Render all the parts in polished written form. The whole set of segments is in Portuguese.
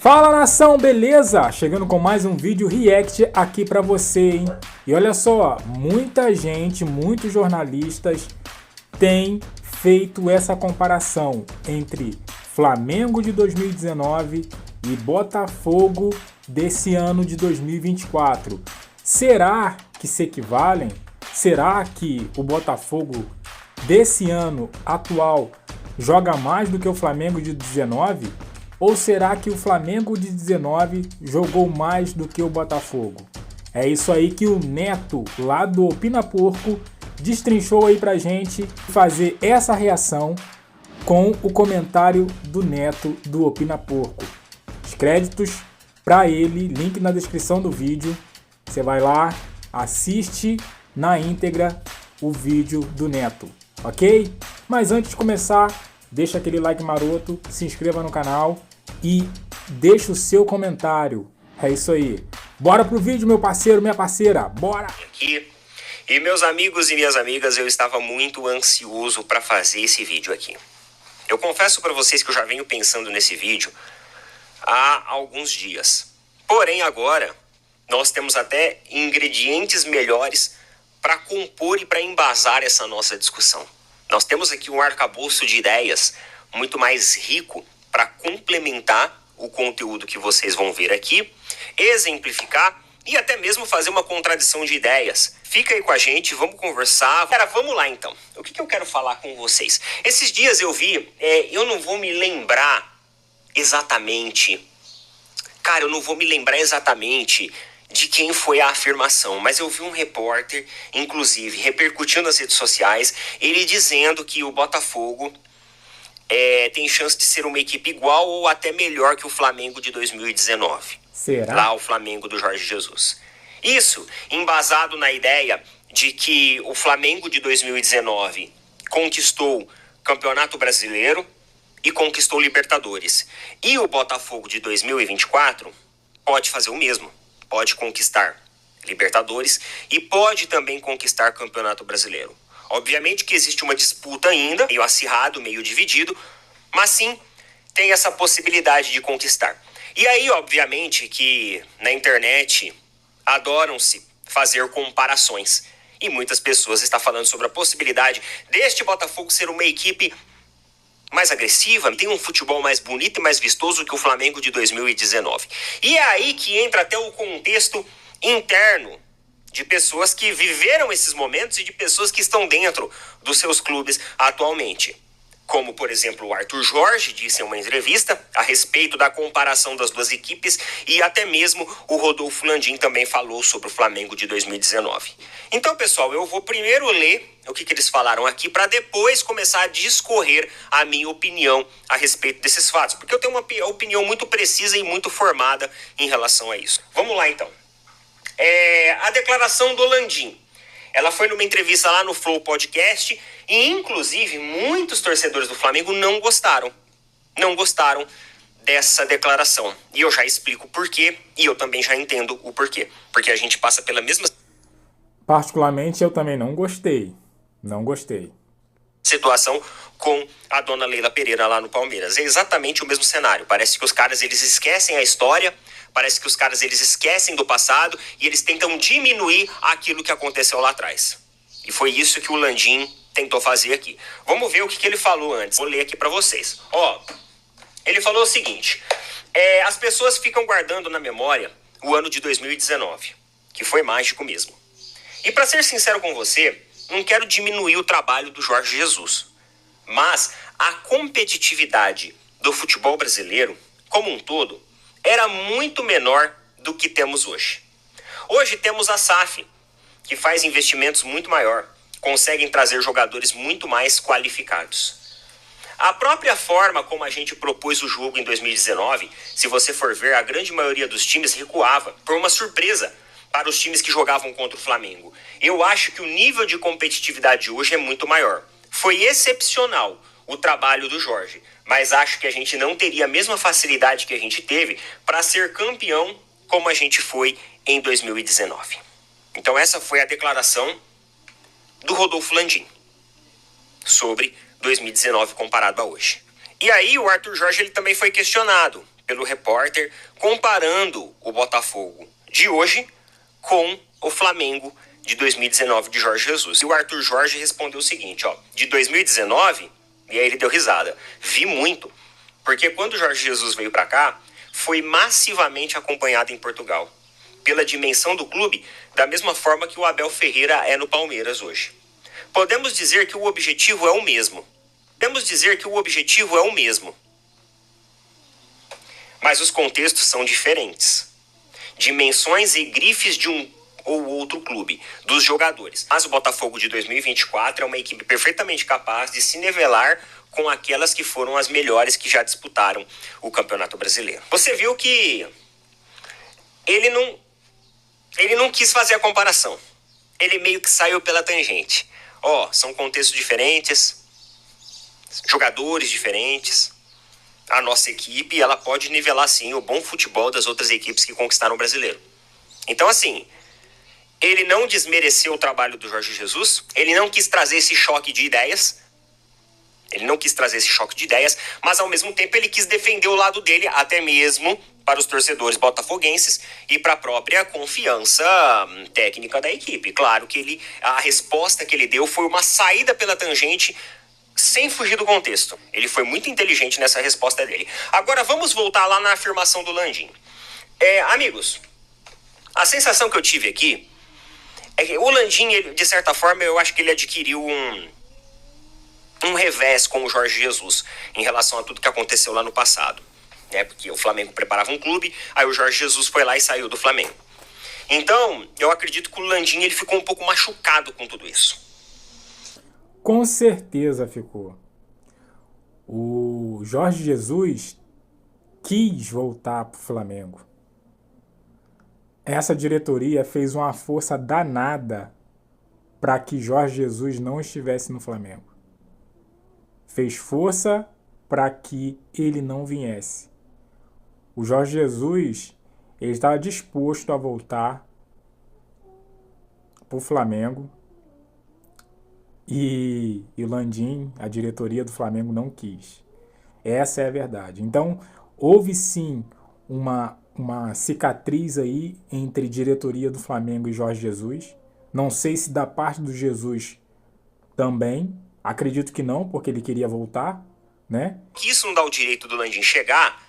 Fala nação, beleza? Chegando com mais um vídeo react aqui pra você, hein? E olha só, muita gente, muitos jornalistas têm feito essa comparação entre Flamengo de 2019 e Botafogo desse ano de 2024. Será que se equivalem? Será que o Botafogo desse ano atual joga mais do que o Flamengo de 19? Ou será que o Flamengo de 19 jogou mais do que o Botafogo? É isso aí que o Neto, lá do Opina Porco, destrinchou aí pra gente fazer essa reação com o comentário do Neto do Opina Porco. Os créditos pra ele, link na descrição do vídeo. Você vai lá, assiste na íntegra o vídeo do Neto, ok? Mas antes de começar, deixa aquele like maroto, se inscreva no canal e deixa o seu comentário. É isso aí. Bora pro vídeo, meu parceiro, minha parceira. Bora! Aqui. E meus amigos e minhas amigas, eu estava muito ansioso para fazer esse vídeo aqui. Eu confesso para vocês que eu já venho pensando nesse vídeo há alguns dias. Porém, agora nós temos até ingredientes melhores para compor e para embasar essa nossa discussão. Nós temos aqui um arcabouço de ideias muito mais rico para complementar o conteúdo que vocês vão ver aqui, exemplificar e até mesmo fazer uma contradição de ideias. Fica aí com a gente, vamos conversar. Cara, vamos lá então. O que eu quero falar com vocês? Esses dias eu vi, eu não vou me lembrar exatamente... Cara, eu não vou me lembrar exatamente de quem foi a afirmação, mas eu vi um repórter, inclusive, repercutindo nas redes sociais, ele dizendo que o Botafogo tem chance de ser uma equipe igual ou até melhor que o Flamengo de 2019. Será? Lá o Flamengo do Jorge Jesus. Isso embasado na ideia de que o Flamengo de 2019 conquistou Campeonato Brasileiro e conquistou Libertadores. E o Botafogo de 2024 pode fazer o mesmo. Pode conquistar Libertadores e pode também conquistar Campeonato Brasileiro. Obviamente que existe uma disputa ainda, meio acirrado, meio dividido, mas sim tem essa possibilidade de conquistar. E aí, obviamente, que na internet adoram-se fazer comparações. E muitas pessoas estão falando sobre a possibilidade deste Botafogo ser uma equipe mais agressiva, tem um futebol mais bonito e mais vistoso que o Flamengo de 2019. E é aí que entra até o contexto interno de pessoas que viveram esses momentos e de pessoas que estão dentro dos seus clubes atualmente. Como, por exemplo, o Arthur Jorge disse em uma entrevista a respeito da comparação das duas equipes e até mesmo o Rodolfo Landim também falou sobre o Flamengo de 2019. Então, pessoal, eu vou primeiro ler o que eles falaram aqui para depois começar a discorrer a minha opinião a respeito desses fatos, porque eu tenho uma opinião muito precisa e muito formada em relação a isso. Vamos lá, então. A declaração do Landim. Ela foi numa entrevista lá no Flow Podcast e, inclusive, muitos torcedores do Flamengo não gostaram. Não gostaram dessa declaração. E eu já explico o porquê e eu também já entendo o porquê. Porque a gente passa pela mesma... Particularmente, eu também não gostei. Não gostei. Situação com a dona Leila Pereira lá no Palmeiras. É exatamente o mesmo cenário. Parece que os caras, eles esquecem a história... Parece que os caras, eles esquecem do passado e eles tentam diminuir aquilo que aconteceu lá atrás. E foi isso que o Landim tentou fazer aqui. Vamos ver o que ele falou antes. Vou ler aqui pra vocês. Ele falou o seguinte. As pessoas ficam guardando na memória o ano de 2019, que foi mágico mesmo. E pra ser sincero com você, não quero diminuir o trabalho do Jorge Jesus. Mas a competitividade do futebol brasileiro, como um todo, era muito menor do que temos hoje. Hoje temos a SAF, que faz investimentos muito maior, conseguem trazer jogadores muito mais qualificados. A própria forma como a gente propôs o jogo em 2019, se você for ver, a grande maioria dos times recuava por uma surpresa para os times que jogavam contra o Flamengo. Eu acho que o nível de competitividade hoje é muito maior. Foi excepcional o trabalho do Jorge, mas acho que a gente não teria a mesma facilidade que a gente teve para ser campeão como a gente foi em 2019. Então essa foi a declaração do Rodolfo Landim sobre 2019 comparado a hoje. E aí o Arthur Jorge ele também foi questionado pelo repórter comparando o Botafogo de hoje com o Flamengo de 2019 de Jorge Jesus. E o Arthur Jorge respondeu o seguinte, ó, de 2019, e aí ele deu risada, vi muito, porque quando o Jorge Jesus veio para cá, foi massivamente acompanhado em Portugal, pela dimensão do clube, da mesma forma que o Abel Ferreira é no Palmeiras hoje. Podemos dizer que o objetivo é o mesmo. Mas os contextos são diferentes. Dimensões e grifes de um ou outro clube, dos jogadores. Mas o Botafogo de 2024 é uma equipe perfeitamente capaz de se nivelar com aquelas que foram as melhores que já disputaram o Campeonato Brasileiro. Você viu que ele não quis fazer a comparação. Ele meio que saiu pela tangente. São contextos diferentes, jogadores diferentes. A nossa equipe, ela pode nivelar, sim, o bom futebol das outras equipes que conquistaram o Brasileiro. Então, assim, ele não desmereceu o trabalho do Jorge Jesus, ele não quis trazer esse choque de ideias, mas ao mesmo tempo ele quis defender o lado dele, até mesmo para os torcedores botafoguenses e para a própria confiança técnica da equipe. Claro que a resposta que ele deu foi uma saída pela tangente, sem fugir do contexto. Ele foi muito inteligente nessa resposta dele. Agora vamos voltar lá na afirmação do Landim. Amigos, a sensação que eu tive aqui é que o Landim, de certa forma, eu acho que ele adquiriu um revés com o Jorge Jesus em relação a tudo que aconteceu lá no passado, né? Porque o Flamengo preparava um clube, aí o Jorge Jesus foi lá e saiu do Flamengo. Então, eu acredito que o Landim ele ficou um pouco machucado com tudo isso. Com certeza ficou. O Jorge Jesus quis voltar para o Flamengo. Essa diretoria fez uma força danada para que Jorge Jesus não estivesse no Flamengo. Fez força para que ele não viesse. O Jorge Jesus, ele estava disposto a voltar para o Flamengo e o Landim, a diretoria do Flamengo, não quis. Essa é a verdade. Então, houve sim uma cicatriz aí entre diretoria do Flamengo e Jorge Jesus. Não sei se da parte do Jesus também. Acredito que não, porque ele queria voltar, né? Isso não dá o direito do Landim chegar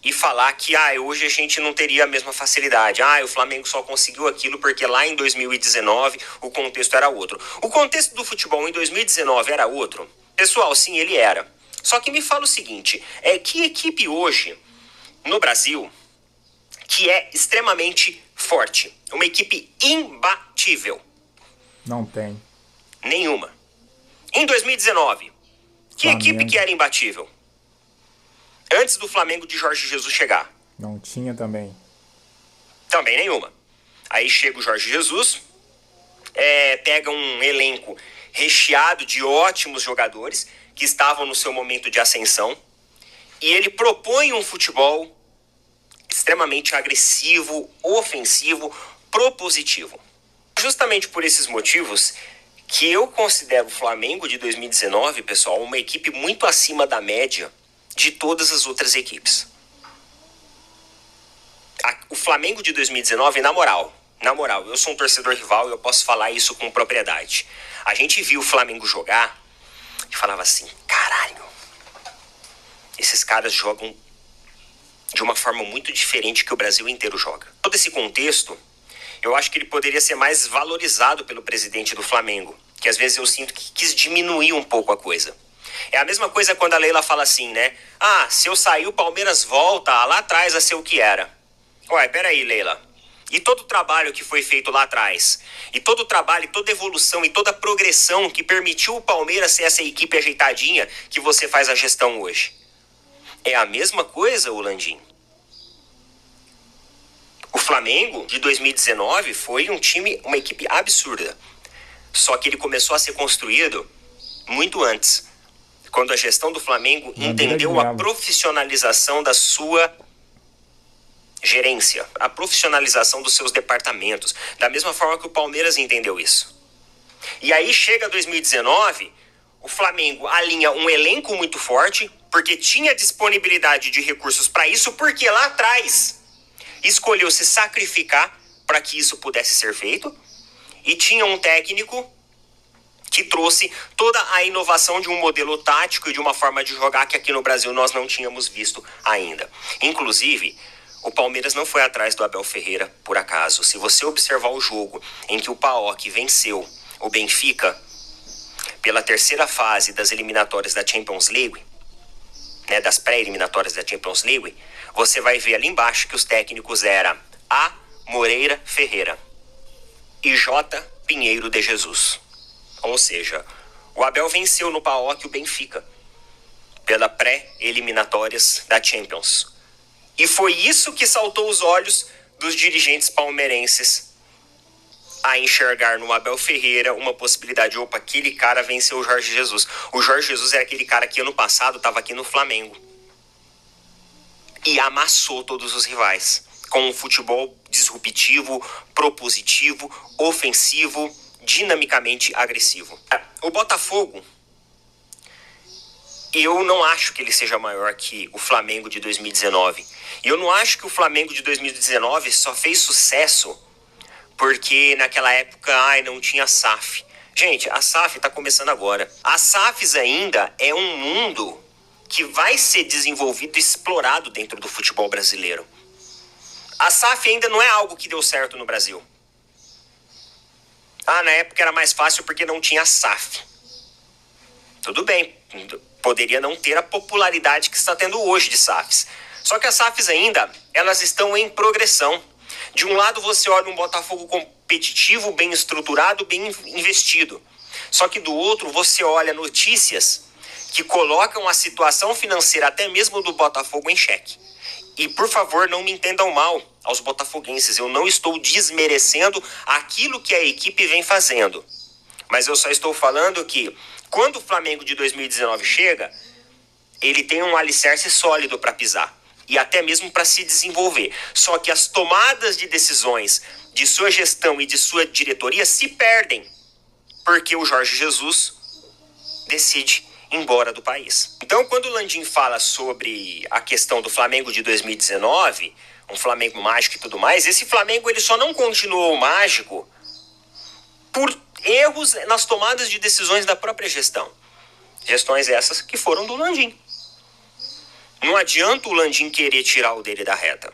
e falar que hoje a gente não teria a mesma facilidade. O Flamengo só conseguiu aquilo porque lá em 2019 o contexto era outro. O contexto do futebol em 2019 era outro? Pessoal, sim, ele era. Só que me fala o seguinte, que equipe hoje no Brasil que é extremamente forte, uma equipe imbatível? Não tem. Nenhuma. Em 2019, que Flamengo. Equipe que era imbatível? Antes do Flamengo de Jorge Jesus chegar. Não tinha também. Também nenhuma. Aí chega o Jorge Jesus, pega um elenco recheado de ótimos jogadores que estavam no seu momento de ascensão e ele propõe um futebol extremamente agressivo, ofensivo, propositivo. Justamente por esses motivos que eu considero o Flamengo de 2019, pessoal, uma equipe muito acima da média de todas as outras equipes. O Flamengo de 2019, na moral, eu sou um torcedor rival e eu posso falar isso com propriedade. A gente viu o Flamengo jogar e falava assim, caralho, esses caras jogam de uma forma muito diferente que o Brasil inteiro joga. Todo esse contexto, eu acho que ele poderia ser mais valorizado pelo presidente do Flamengo, que às vezes eu sinto que quis diminuir um pouco a coisa. É a mesma coisa quando a Leila fala assim, né? Se eu sair, o Palmeiras volta lá atrás a ser o que era. Ué, peraí, Leila. E todo o trabalho que foi feito lá atrás? E todo o trabalho, toda a evolução e toda a progressão que permitiu o Palmeiras ser essa equipe ajeitadinha que você faz a gestão hoje? É a mesma coisa, Landim? O Flamengo de 2019 foi uma equipe absurda. Só que ele começou a ser construído muito antes, quando a gestão do Flamengo entendeu a profissionalização da sua gerência, a profissionalização dos seus departamentos, da mesma forma que o Palmeiras entendeu isso. E aí chega 2019, o Flamengo alinha um elenco muito forte, porque tinha disponibilidade de recursos para isso, porque lá atrás escolheu se sacrificar para que isso pudesse ser feito, e tinha um técnico que trouxe toda a inovação de um modelo tático e de uma forma de jogar que aqui no Brasil nós não tínhamos visto ainda. Inclusive, o Palmeiras não foi atrás do Abel Ferreira por acaso. Se você observar o jogo em que o PAOK venceu o Benfica pela terceira fase das eliminatórias da Champions League, né, das pré-eliminatórias da Champions League, você vai ver ali embaixo que os técnicos eram A. Moreira Ferreira e J. Pinheiro de Jesus. Ou seja, o Abel venceu no PAOK o Benfica pela pré-eliminatórias da Champions. E foi isso que saltou os olhos dos dirigentes palmeirenses a enxergar no Abel Ferreira uma possibilidade. Opa, aquele cara venceu o Jorge Jesus. O Jorge Jesus era aquele cara que ano passado estava aqui no Flamengo e amassou todos os rivais com um futebol disruptivo, propositivo, ofensivo, dinamicamente agressivo. O Botafogo, eu não acho que ele seja maior que o Flamengo de 2019. E eu não acho que o Flamengo de 2019 só fez sucesso porque naquela época não tinha SAF. Gente, a SAF está começando agora. As SAFs ainda é um mundo que vai ser desenvolvido e explorado dentro do futebol brasileiro. A SAF ainda não é algo que deu certo no Brasil. Na época era mais fácil porque não tinha SAF. Tudo bem, poderia não ter a popularidade que está tendo hoje de SAFs. Só que as SAFs ainda, elas estão em progressão. De um lado você olha um Botafogo competitivo, bem estruturado, bem investido. Só que do outro você olha notícias que colocam a situação financeira até mesmo do Botafogo em xeque. E por favor, não me entendam mal aos botafoguenses, eu não estou desmerecendo aquilo que a equipe vem fazendo. Mas eu só estou falando que quando o Flamengo de 2019 chega, ele tem um alicerce sólido para pisar e até mesmo para se desenvolver. Só que as tomadas de decisões de sua gestão e de sua diretoria se perdem, porque o Jorge Jesus decide ir embora do país. Então, quando o Landim fala sobre a questão do Flamengo de 2019, um Flamengo mágico e tudo mais, esse Flamengo ele só não continuou mágico por erros nas tomadas de decisões da própria gestão. Gestões essas que foram do Landim. Não adianta o Landim querer tirar o dele da reta.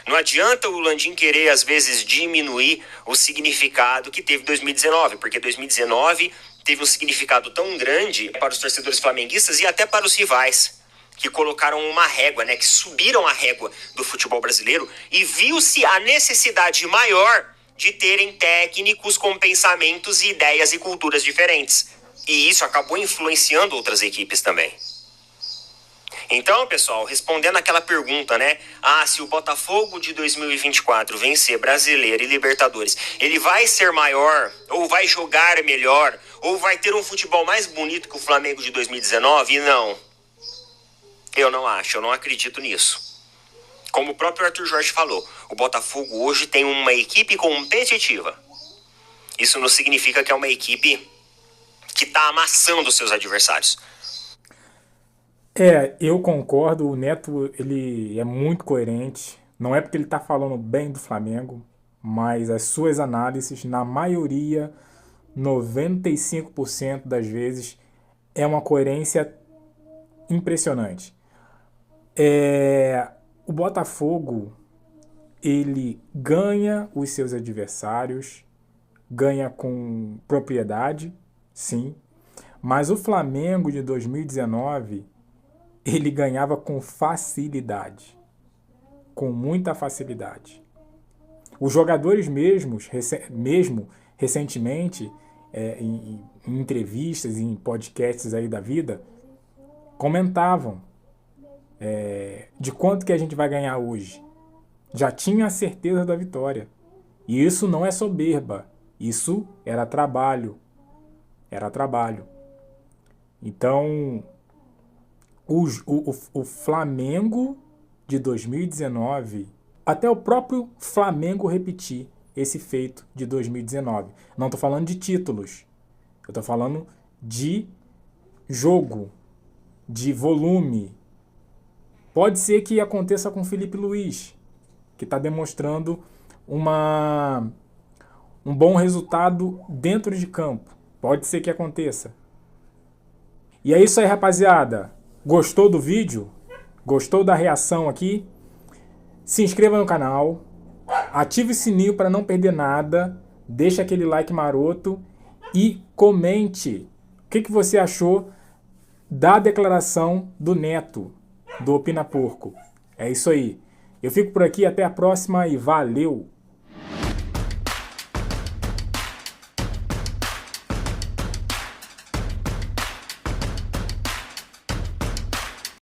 Não adianta o Landim querer, às vezes, diminuir o significado que teve 2019, porque 2019 teve um significado tão grande para os torcedores flamenguistas e até para os rivais, que colocaram uma régua, né, que subiram a régua do futebol brasileiro, e viu-se a necessidade maior de terem técnicos com pensamentos e ideias e culturas diferentes. E isso acabou influenciando outras equipes também. Então, pessoal, respondendo aquela pergunta, né? Se o Botafogo de 2024 vencer Brasileiro e Libertadores, ele vai ser maior, ou vai jogar melhor, ou vai ter um futebol mais bonito que o Flamengo de 2019? Não. Eu não acho, eu não acredito nisso. Como o próprio Arthur Jorge falou, o Botafogo hoje tem uma equipe competitiva. Isso não significa que é uma equipe que está amassando os seus adversários. Eu concordo, o Neto ele é muito coerente, não é porque ele está falando bem do Flamengo, mas as suas análises, na maioria, 95% das vezes, é uma coerência impressionante. O Botafogo, ele ganha os seus adversários, ganha com propriedade, sim, mas o Flamengo de 2019... ele ganhava com facilidade, com muita facilidade. Os jogadores mesmo recentemente, em entrevistas, em podcasts aí da vida, comentavam de quanto que a gente vai ganhar hoje. Já tinha a certeza da vitória. E isso não é soberba, isso era trabalho. Era trabalho. Então... O Flamengo de 2019, até o próprio Flamengo repetir esse feito de 2019. Não estou falando de títulos, eu estou falando de jogo. de volume. Pode ser que aconteça com o Felipe Luiz, que está demonstrando um bom resultado dentro de campo. Pode ser que aconteça. E é isso aí, rapaziada. Gostou do vídeo? Gostou da reação aqui? Se inscreva no canal, ative o sininho para não perder nada, deixa aquele like maroto e comente o que você achou da declaração do Neto, do Opina Porco. É isso aí. Eu fico por aqui, até a próxima e valeu!